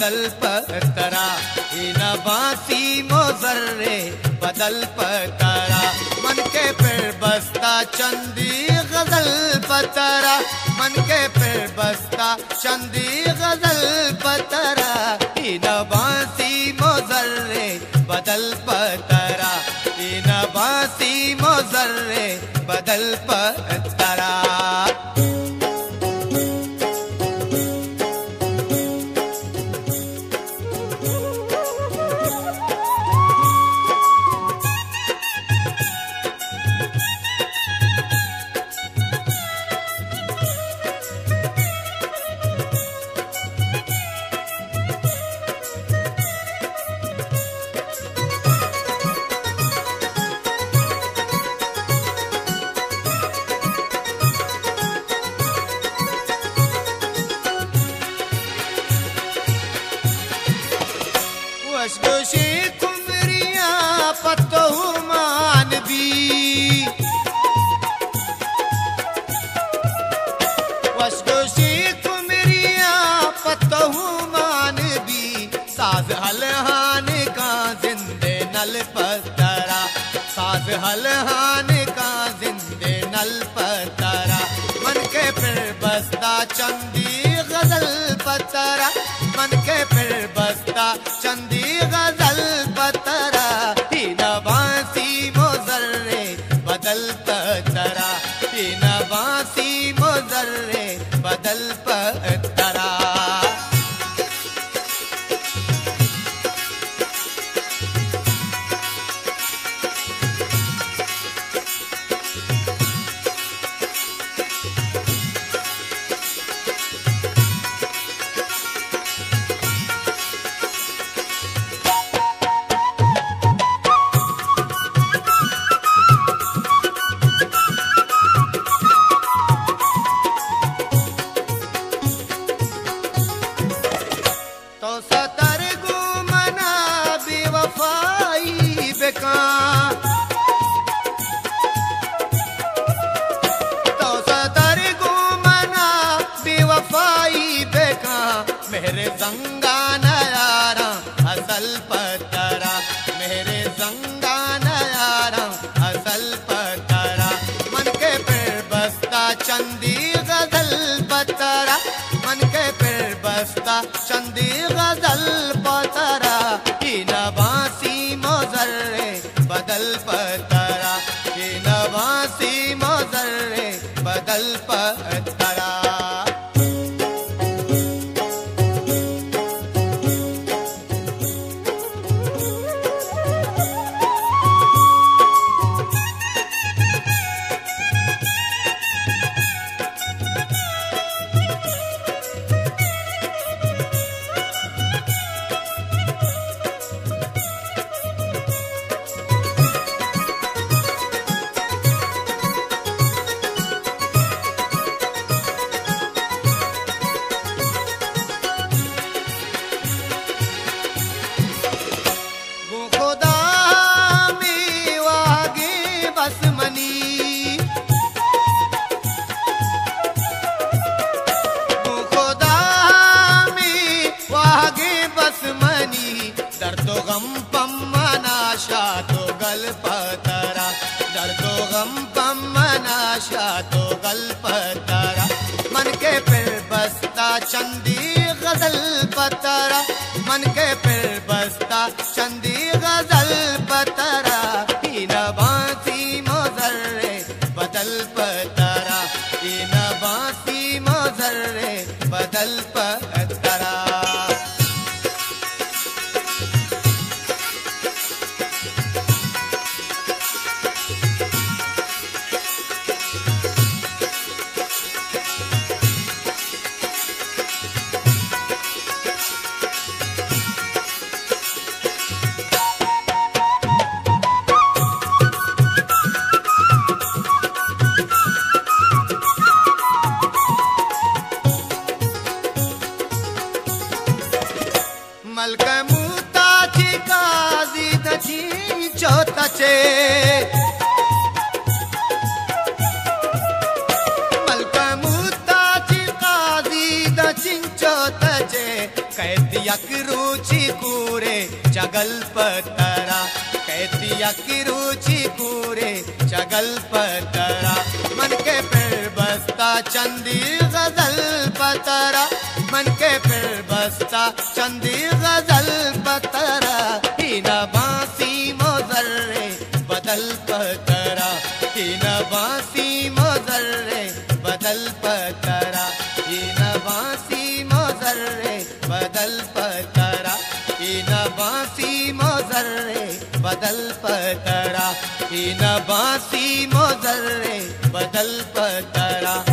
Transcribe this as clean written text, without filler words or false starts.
बदल पतरा इन बासी मोजर्रे बदल पतरा मन के फिर बस्ता चंदी गजल पतरा मन के फिर बस्ता चंदी गजल पतरा इन बासी मोजर्रे बदल पतरा इन बासी मोजर्रे बदल पतरा। वशगोशी कुमरिया पतहु मानवी वशगोशी कुमरिया पतहु मानवी साज हलहान का जिंदे नल पतरा साज हलहान का जिंदे नल पतरा मन के फिर बस्ता चंदी गजल पतरा मन के फिर बस्ता चंदी गजल पतरा इन बासी मोजर्रे बदल पतरा इन बासी मोजर्रे बदल पतरा। तो सतर गुमना बेवफाई बेका तो सतर गुमना बेवफाई बेका मेरे जंगान यारा असल पतरा मेरे जंगान यारा असल पतरा मन के फिर बस्ता चंदी गजल पतरा मन के फिर बस्ता चंदी गजल पतरा इन बासी मोजर्रे बदल पतरा इन बासी मोजर्रे बदल पतरा। दर्दो गम पम्मना शातो गल पतरा दर्दो गम पम्मना शातो गल पतरा मन के फिर बस्ता चंदी गजल पतरा मन के फिर बस्ता चंदी गजल पतरा इन बासी मोजर्रे बदल पतरा इन बासी मोजर्रे बदल पतरा। की रुचि कूरे चगल पतरा कहतिया की रुचि कूरे चगल पतरा मन के फिर बसता चंदी गजल पतरा मन के फिर बसता चंदी गजल पतरा ही न बांसी मोजर्रे बदल पतरा ही न बांसी मोजर्रे बदल पतरा ही न बांसी मोजर्रे बदल पतरा ही न बांसी मोजर्रे बदल पतरा ही न बांसी मोजर्रे बदल पतरा।